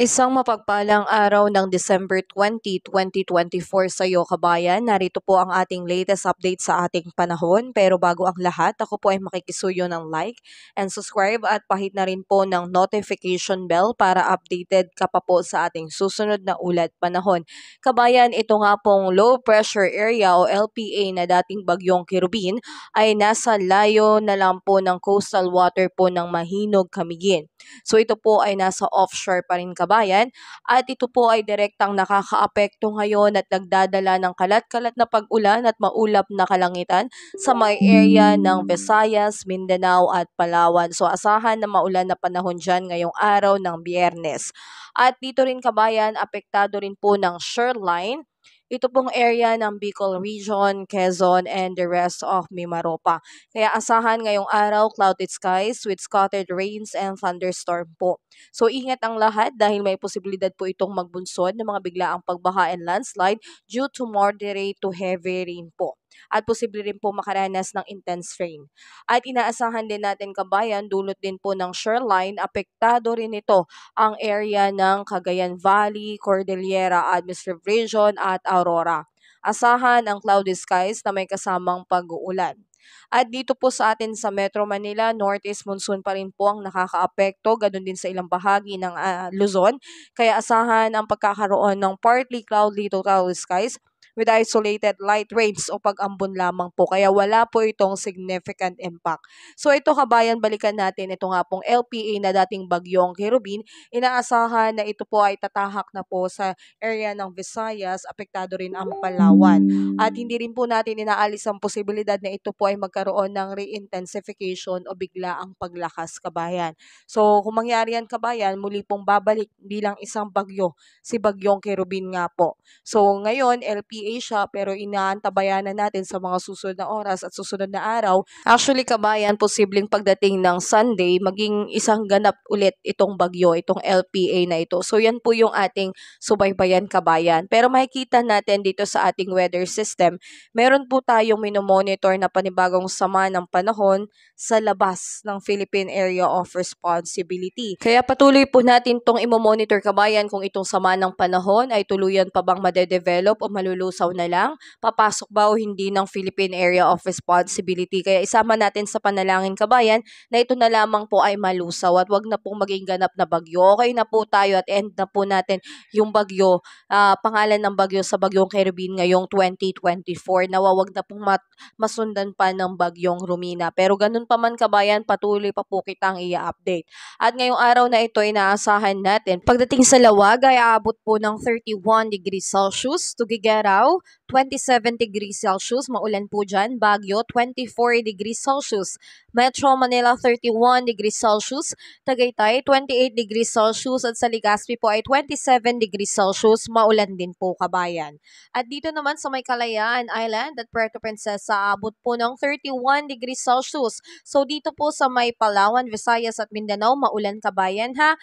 Isang mapagpalang araw ng December 20, 2024 sa iyo kabayan. Narito po ang ating latest update sa ating panahon. Pero bago ang lahat, ako po ay makikisuyo ng like and subscribe at pahit na rin po ng notification bell para updated ka pa po sa ating susunod na ulat panahon. Kabayan, ito nga pong low pressure area o LPA na dating bagyong Kirubin ay nasa layo na lang po ng coastal water po ng Mahinog, Camiguin. So ito po ay nasa offshore pa rin kabayan at ito po ay direktang nakakaapekto ngayon at nagdadala ng kalat-kalat na pag-ulan at maulap na kalangitan sa may area ng Visayas, Mindanao at Palawan. So asahan na maulan na panahon dyan ngayong araw ng Biyernes. At dito rin kabayan, apektado rin po ng shoreline ito pong area ng Bicol Region, Quezon, and the rest of Mimaropa. Kaya asahan ngayong araw, clouded skies with scattered rains and thunderstorm po. So ingat ang lahat dahil may posibilidad po itong magbunsod ng mga biglaang pagbaha and landslide due to moderate to heavy rain po. At posible rin po makaranas ng intense rain. At inaasahan din natin kabayan, dulot din po ng shoreline, apektado rin ito ang area ng Cagayan Valley, Cordillera Administrative Region at Aurora. Asahan ang cloudy skies na may kasamang pag-uulan. At dito po sa atin sa Metro Manila, northeast monsoon pa rin po ang nakakaapekto, ganun din sa ilang bahagi ng Luzon. Kaya asahan ang pagkakaroon ng partly cloudy to cloudy skies with isolated light rains o pag-ambon lamang po. Kaya wala po itong significant impact. So ito kabayan, balikan natin ito nga pong LPA na dating bagyong Kirubin. Inaasahan na ito po ay tatahak na po sa area ng Visayas, apektado rin ang Palawan. At hindi rin po natin inaalis ang posibilidad na ito po ay magkaroon ng re-intensification o bigla ang paglakas kabayan. So kung mangyari yan kabayan, muli pong babalik bilang isang bagyo si bagyong Kirubin nga po. So ngayon, LPA siya pero inaantabayanan natin sa mga susunod na oras at susunod na araw. Actually kabayan, posibleng pagdating ng Sunday, maging isang ganap ulit itong bagyo, itong LPA na ito. So yan po yung ating subaybayan kabayan. Pero makikita natin dito sa ating weather system, meron po tayong minomonitor na panibagong sama ng panahon sa labas ng Philippine Area of Responsibility. Kaya patuloy po natin itong imomonitor kabayan kung itong sama ng panahon ay tuluyan pa bang madedevelop o malulusaw na lang, papasok ba o hindi ng Philippine Area of Responsibility. Kaya isama natin sa panalangin kabayan na ito na lamang po ay malusaw at wag na pong maging ganap na bagyo. Okay na po tayo at end na po natin yung bagyo, pangalan ng bagyo sa bagyong Kirubin ngayong 2024. Nawawag na pong masundan pa ng bagyong Romina. Pero ganun pa man kabayan, patuloy pa po kitang i-update. At ngayong araw na ito, inaasahan natin, pagdating sa Lawag ay aabot po ng 31 degrees Celsius, Tuguegarao, 27 degrees Celsius, maulan po dyan, Baguio, 24 degrees Celsius, Metro Manila, 31 degrees Celsius, Tagaytay, 28 degrees Celsius, at sa Legazpi po ay 27 degrees Celsius, maulan din po kabayan. At dito naman sa may Kalayaan Island at Puerto Princesa, aabot po ng 31 degrees Celsius. So dito po sa may Palawan, Visayas at Mindanao, maulan kabayan ha.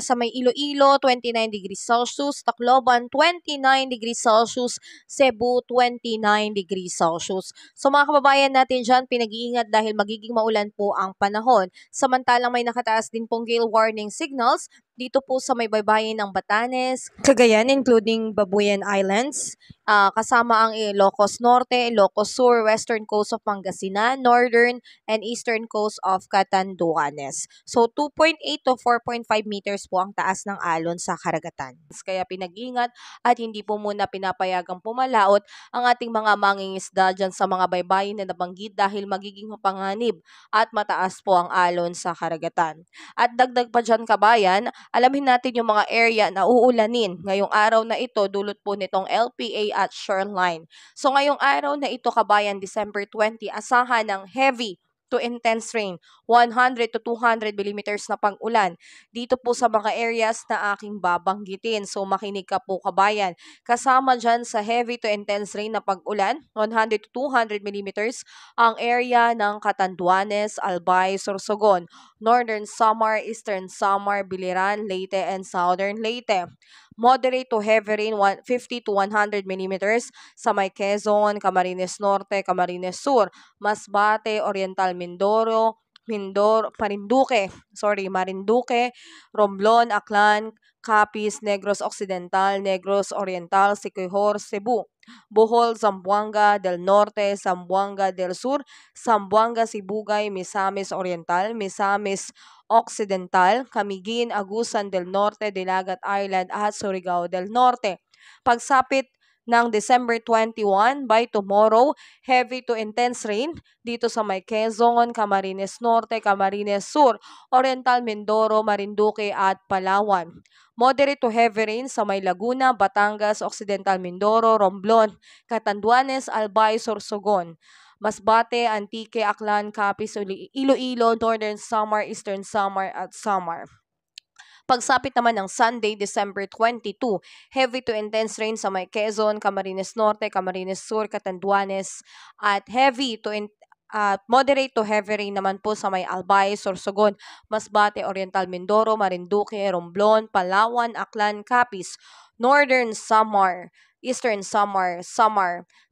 Sa may Iloilo, 29 degrees Celsius, Tacloban, 29 degrees Celsius, Cebu, 29 degrees Celsius. So mga kababayan natin dyan, pinag-iingat dahil magiging maulan po ang panahon. Samantalang may nakataas din pong gale warning signals dito po sa may baybayin ng Batanes, Cagayan, including Babuyan Islands, kasama ang Ilocos Norte, Ilocos Sur, western coast of Pangasinan, northern and eastern coast of Catanduanes. So 2.8 to 4.5 meters po ang taas ng alon sa karagatan. Kaya pinag-ingat at hindi po muna pinapayagang pumalaot ang ating mga mangingisda dyan sa mga baybayin na nabanggit dahil magiging mapanganib at mataas po ang alon sa karagatan. At dagdag pa dyan kabayan, alamin natin yung mga area na uulanin ngayong araw na ito dulot po nitong LPA at shoreline. So ngayong araw na ito kabayan, December 20, asahan ng heavy to intense rain, 100 to 200 millimeters na pag-ulan dito po sa mga areas na aking babanggitin. So makinig ka po kabayan. Kasama dyan sa heavy to intense rain na pag-ulan, 100 to 200 millimeters, ang area ng Catanduanes, Albay, Sorsogon, Northern Samar, Eastern Samar, Biliran, Leyte, and Southern Leyte. Moderate to heavy rain, 50 to 100 millimeters sa may Quezon, Camarines Norte, Camarines Sur, Masbate, Oriental Mindoro, Marinduque, Romblon, Aklan, Capiz, Negros Occidental, Negros Oriental, Siquijor, Cebu, Bohol, Zamboanga del Norte, Zamboanga del Sur, Zamboanga, Sibugay, Misamis Oriental, Misamis Occidental, Camiguin, Agusan del Norte, Dilagat Island at Surigao del Norte. Pagsapit ng December 21, by tomorrow, heavy to intense rain dito sa may Quezon, Camarines Norte, Camarines Sur, Oriental Mindoro, Marinduque at Palawan. Moderate to heavy rain sa may Laguna, Batangas, Occidental Mindoro, Romblon, Catanduanes, Albay, Sorsogon. Masbate, Antique, Aklan, Capiz, Iloilo, Northern Samar, Eastern Samar at Samar. Pagsapit naman ng Sunday, December 22, heavy to intense rain sa may Quezon, Camarines Norte, Camarines Sur, Catanduanes at moderate to heavy rain naman po sa may Albay, Sorsogon, Masbate, Oriental Mindoro, Marinduque, Romblon, Palawan, Aklan, Capiz, Northern Samar, Eastern Samar.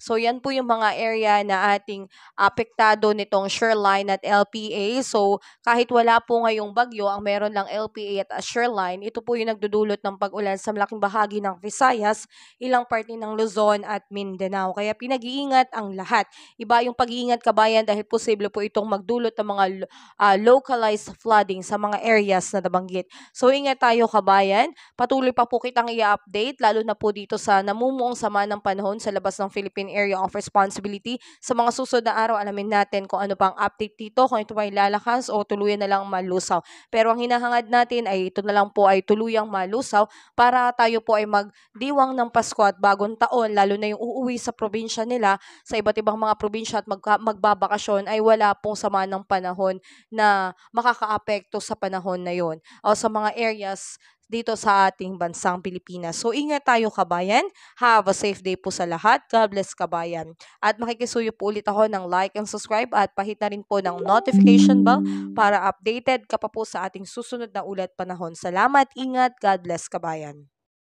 So yan po yung mga area na ating apektado nitong shoreline at LPA. So kahit wala po ngayong bagyo, ang meron lang LPA at shoreline, ito po yung nagdudulot ng pag-ulan sa malaking bahagi ng Visayas, ilang parte ng Luzon at Mindanao. Kaya pinag-iingat ang lahat. Iba yung pag-iingat kabayan dahil posible po itong magdulot ng mga localized flooding sa mga areas na nabanggit. So ingat tayo kabayan. Patuloy pa po kitang i-update lalo na po dito sa namumuong sama ng panahon sa labas ng Philippine Area of Responsibility. Sa mga susunod na araw, alamin natin kung ano pang update dito, kung ito ay lalakas o tuluyan na lang malusaw. Pero ang hinahangad natin ay ito na lang po ay tuluyang malusaw para tayo po ay magdiwang ng Pasko at bagong taon, lalo na yung uuwi sa probinsya nila, sa iba't ibang mga probinsya at magbabakasyon ay wala pong sama ng panahon na makakaapekto sa panahon na yon o sa mga areas dito sa ating bansang Pilipinas. So ingat tayo kabayan. Have a safe day po sa lahat. God bless kabayan. At makikisuyo po ulit ako ng like and subscribe at pahit na rin po ng notification bell para updated ka pa po sa ating susunod na ulat panahon. Salamat, ingat, God bless kabayan.